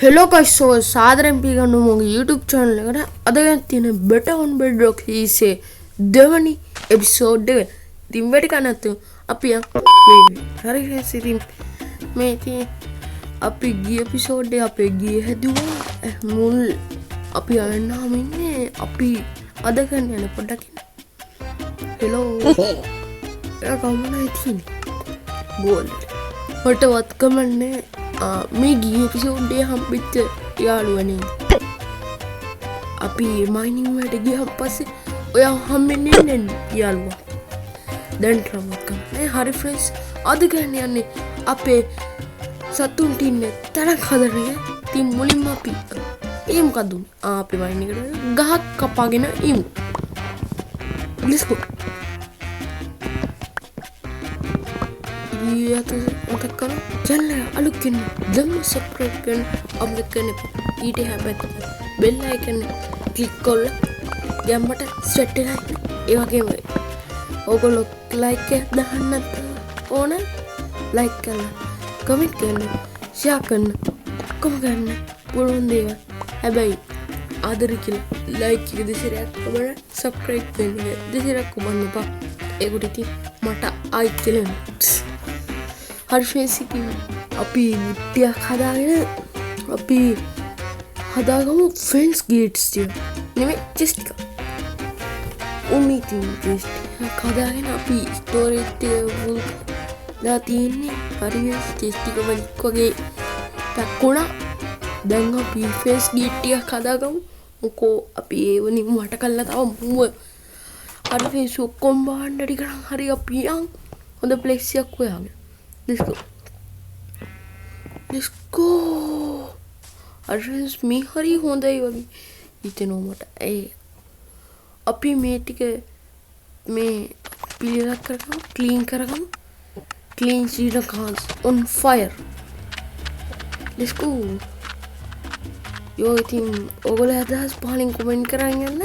Hello guys, so සාදරයෙන් පිළිගන්නවා මගේ YouTube channel එකට. අද ගන්න තියෙන Better on Bedrock හීසේ දෙවනි එපිසෝඩ් එක. ඉතින් වැඩි කනතු අපි හරි guys ඉතින් මේ ඉතින් අපි ගිය එපිසෝඩ් එක අපේ ගියේ හැදුවා මුල් අපි ආන්නාම ඉන්නේ අපි අද ගන්න යන පොඩ්ඩක් hello එයා කවුරුයි තියෙන්නේ ගෝල් වටවත් කමන්නේ මේ ගිය එපිසෝඩ් එක හම්බෙච්ච යාළුවනේ අපි මයිනින් වලට ගියන් පස්සේ ඔයා හම්බෙන්නේ නැහැ යාළුවා දැන් ට්‍රමත් කමන්නේ හරි ෆ්‍රෙන්ඩ්ස් අද ගන්න යන්නේ අපේ සතුන්ට ඉන්න තැනක් හදන්නේ ඉතින් මුලින්ම අපි මොකක්ද උනේ අපි මයින් එකට ගහක් කපාගෙන ඉමු let's go මතක් කරගන්න channel එක අලුත් කෙනෙක් දැන්ම subscribe කරන්න අප්ලෝඩ් කරන්න ඊට හැබැයි bell icon click කරලා ගැම්මට set වෙලා ඒ වගේම ඕගොල්ලෝ like එක දාන්න ඕන like කරලා comment කරන්න share කරන්න කොහොම ගන්න පුළුවන් දේවල් හැබැයි ආදර කියලා like එක දෙසරයක් ඔබලා subscribe වෙන්න දෙසරයක් ඔබන්න එපා ඒකට ඉතින් මට ආයි කියලා හරි ෆ්‍රෙන්ඩ්ස් ඉතින් අපි මුට්ටියක් හදාගෙන අපි හදාගමු ෆෙන්ස් ගේට්ස් ටික නෙමෙයි ජස්ට් ඉතින් ජස්ට් හදාගෙන අපි ස්ටෝරේජ් එක ෆුල් ලා තියෙන්නේ හරි ජස්ට් එක වලික් වගේ පැක්කුණා දැන් අපි ෆෙන්ස් ගේට් ටිකක් හදාගමු මොකෝ අපි ඒ වලින් වට කළා තව මුව හරි ෆෙන්ස් ඔක්කොම බාන්න ටික හරි අපි යන් හොඳ ප්ලේස් එකක් හොයාගෙන let's go friends me hari hondai wage හිතෙනවා මට ඒ අපි මේ ටික මේ පිළිලක් කරගමු clean Sri Lanka on fire let's go yo ඉතින් ඔයගොල්ලෝ අදහස් පහලින් කමෙන්ට් කරන් යන්න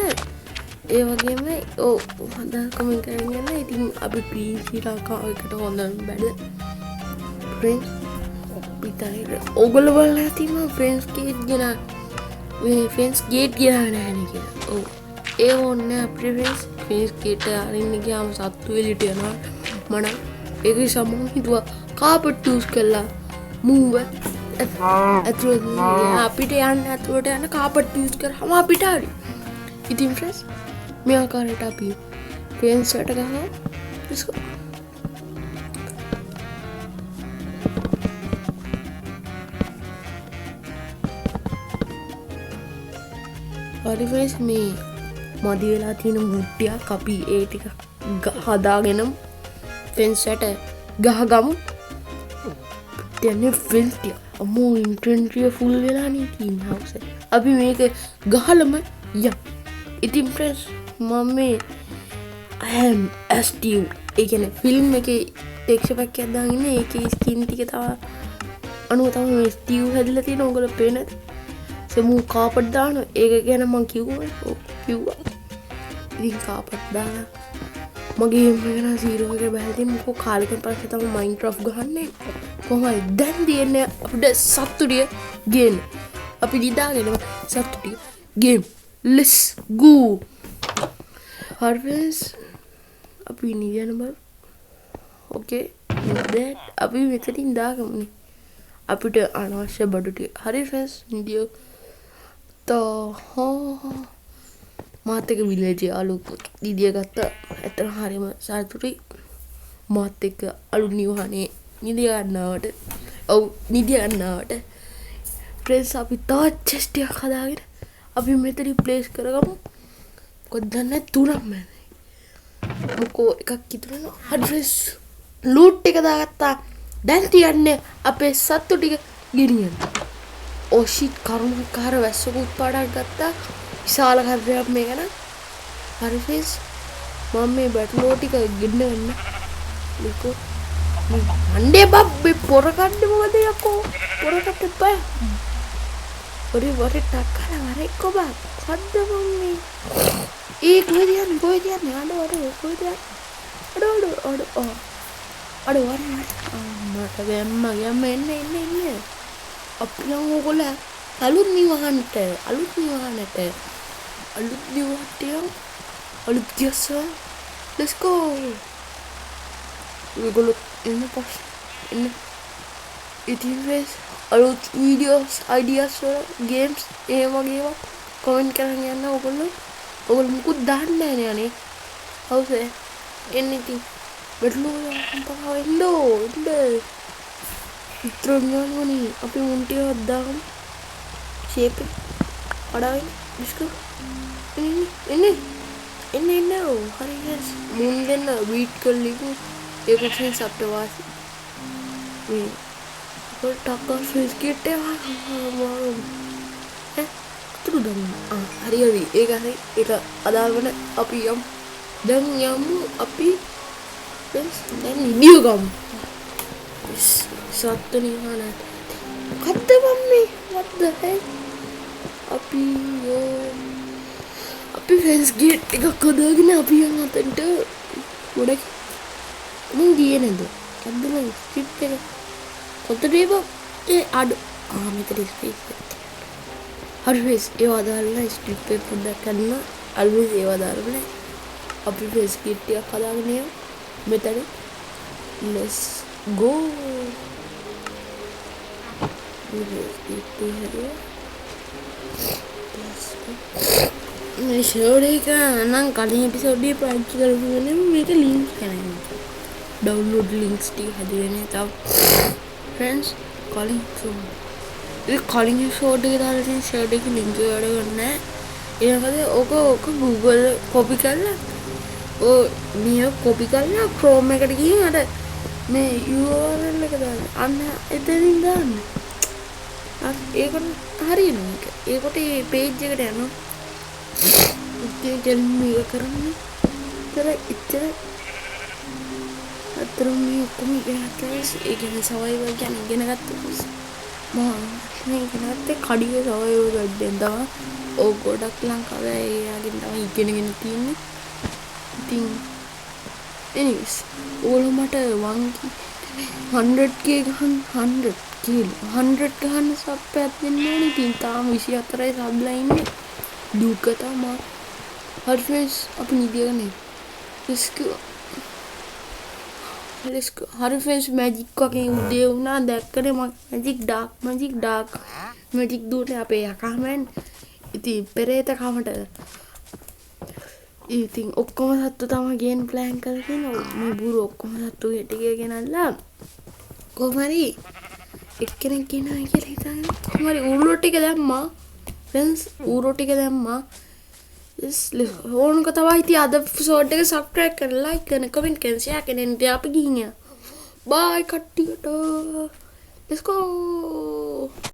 ඒ වගේම අදහස් කමෙන්ට් කරන් යන්න ඉතින් අපි clean Sri Lanka එකට හොඳට බැද friends පිටරේ ඔයගොල්ලෝ බලලා තියෙනවා ෆෙන්ස් ගේට් ගෙන මේ ෆෙන්ස් ගේට් ගියා නැහැ කියලා. ඒ ඕනේ අපේ ෆෙන්ස් ගේට් අරින්න ගියාම සත්තු එලිට යනවා. මම ඒකේ සමහර හිතුවා කාපට් යූස් කළා මූව ඇතුළට අපිට යන්න ඇතුළට යන කාපට් යූස් කරාම අපිට හරි. ඉතින් ෆ්‍රෙන්ඩ්ස් මේ ආකාරයට අපි ෆෙන්ස් එකට ගහනවා. let's go හරි ෆ්‍රෙන්ඩ්ස් මේ මදි වෙලා තියෙන මුට්ටියක් අපි ඒ ටික හදාගෙන ෆෙන්ස් එකට ගහගමු. දැන් ෆෙන්ස් ටික අමෝ ඉන්ටර්නෙට් ෆුල් වෙලා නේ තියෙන හවුස් එක. අපි මේක ගහලම යම්. ඉතින් ෆ්‍රෙන්ඩ්ස් මම මේ ස්ටිව් ඒ කියන්නේ ෆිල්ම් එකේ ටෙක්ස්චර් එකක් දාගෙන ඒකේ ස්කින් ටික තව අනුව තමයි මේ ස්ටිව් හැදලා තියෙන ඕගොල්ලෝ පේනද? සමු කාපට් දාන ඒක ගැන මම කිව්වා ඉතින් කාපට් දාලා මගේ මේකන 0 එක බැලලා තියෙන මොකෝ කාලෙකින් පස්සේ තමයි මයින්ක්‍රාෆ්ට් ගහන්නේ කොහොමද දැන් දින්නේ අපිට සතුටිය ගේන්න අපි දිදාගෙන සතුටිය ගේම් let's go harvest අපි නියන බල okay that අපි මෙතනින් දාගමු අපිට අනවශ්‍ය බඩු ටික හරි ෆ්‍රෙන්ඩ්ස් නිදියෝ तो මාත් එක්ක විලේජ් අලු දිදිය ගත්තා. ඇත්තට හරියම සතුටුයි. මාත් එක්ක අලු නිවහනේ නිදිය ගන්නවට. ඔව් නිදිය ගන්නවට. ෆ්‍රෙන්ඩ්ස් අපි තවත් චෙස්ට් එකක් හදාගෙන අපි මෙතන ප්ලේස් කරගමු. මොකද දන්නේ තුනක් මම. මොකෝ එකක් ඉතුරුනවා. හරි ෆ්‍රෙන්ඩ්ස් ලූට් එක දාගත්තා. දැන් තියන්නේ අපේ සත්තු ටික ගෙනියන්න. ඔෂිත් කරුණාකාර වැස්සකුත් පාඩක් ගත්තා විශාල කරදරයක් මේකන හරි ෆ්‍රෙන්ඩ්ස් මම මේ බැටලෝ ටික ගෙන්න ගන්න මේකෝ අඬේ බබ්බේ පොර කන්නේ මොකද යකෝ පොර කට්ට බය ඔරි වරේ ටක්කලා වරේ කොබ කද්ද මම්මි ඒ කොහෙද යන්නේ අඩ වරේ මට ගම්ම එන්න අපි නම් ඕගොල්ලෝ අලුත් නිවහනට අලුත් නිවහට අලුත් ගියස්සා let's go ඒගොල්ලෝ එන්න පස් එන්න ඉතින් වෙස් අලුත් වීඩියෝස් අයිඩියාස් වල ගේම්ස් ඒ වගේ ඒවා කමෙන්ට් කරන් යන්න ඔයගොල්ලෝ මුකුත් දාන්නේ නැහැ අනේ හවුද එන්න ඉතින් බටලෝ පහවෙන්නෝ ඉන්න ඉත්‍රොඥානෝනි අපි මුන්ටිය හදාගමු ෂේප් එක අඩාගෙන ඩිස්කෝ එන්න හරි ගස් මුන් දෙන්න බීට් කරලිමු ඒක ෆ්‍රෙන්ඩ්ස් අපිට වාසි මේ ටක්කර් ෆේස් කිට් එක අතුරු දමු හරි ඒක අදාළවන අපි යමු දැන් යමු අපි දැන් වීඩියෝ ගමු සත්තු නිවහනට මොකද්ද මම්මී what the heck අපි ෆෙන්ස් ගේට් එකක් හදාගෙන අපි යන් අතන්ට ගොඩක් මුන් ගියේ නේද කද්දම ස්ක්‍රිප්ට් එක කොතනද ඒ අඩ මෙතන ස්ක්‍රිප්ට් එක හරි ෆෙස් ඒව අදාළලා ස්ක්‍රිප්ට් එක පොඩ්ඩක් කරන්න අල්ලුස් ඒව අදාළලා අපි ෆෙන්ස් ගේට් එකක් හදාගෙන යමු මෙතන let's go මේ ෂෝඩ් එක නම් කලින් එපිසෝඩ් එකේ පාවිච්චි කරපු වෙනේ මේක ලින්ක් කරන්න ඩවුන්ලෝඩ් ලින්ක්ස් ටික හදගෙන තව ෆ්‍රෙන්ඩ්ස් කලින් ෂෝඩ් එක දාලා තියෙන ෂෝඩ් එකේ ලින්ක් එක වැඩ කරන්නේ නැහැ ඕක Google කොපි කරලා මේ කොපි කරලා Chrome එකට ගිහින් අර මේ URL එක දාන්න අන්න එතනින් දාන්න ඒකට හරියනවා මේක ඒකට මේ page එකට යනවා ඉතින් මේක කරන්නේ ඉතර අතරම මේ ඔක්කොම ඉගෙන ගත්තා ඒ කියන්නේ සවයිවල් කියන්නේ ඉගෙන ගත්තා මම ඉගෙන ගත්තේ කඩිය සවයිවල් වැඩෙන් තමයි ඕක ගොඩක් ලංකාවේ එයාගෙන් තමයි ඉගෙනගෙන තියෙන්නේ ඉතින් anyways ඕගොල්ලෝ මට 100k ගහන්න 100 ගහන්න සබ් එකක් දෙන්න ඕනේ. ඉතින් තාම 24යි සබ්ලා ඉන්නේ. දුක තමයි. හරි ෆ්‍රෙන්ඩ්ස් අපි නිදියගන්නේ. let's go හරි ෆ්‍රෙන්ඩ්ස් මැජික් වගේ උදේ වුණා දැක්කනේ මැජික් ඩාර්ක් මැජික් දුන්නේ අපේ යකාමෙන්. ඉතින් පෙරේත කමට ඉතින් ඔක්කොම සත්තු තමයි ගේම් ප්ලෑන් කරගෙන මේ බුරු ඔක්කොම සත්තු ටික ගෙනල්ලා කොහමරි එක්කෙනෙක් ගෙනා කියලා හිතාගෙන කොහමරි ඌරෝ ටික දැම්මා ෆ්‍රෙන්ඩ්ස් ඌරෝ ටික දැම්මා ඕනක තමයි ඉතින් අද එපිසෝඩ් එක සබ්ස්ක්‍රයිබ් කරලා ලයික් කරන්න කමෙන්ට් කරන්න ෂෙයා කරන්න අපි ගිහින් බයි කට්ටියට let's go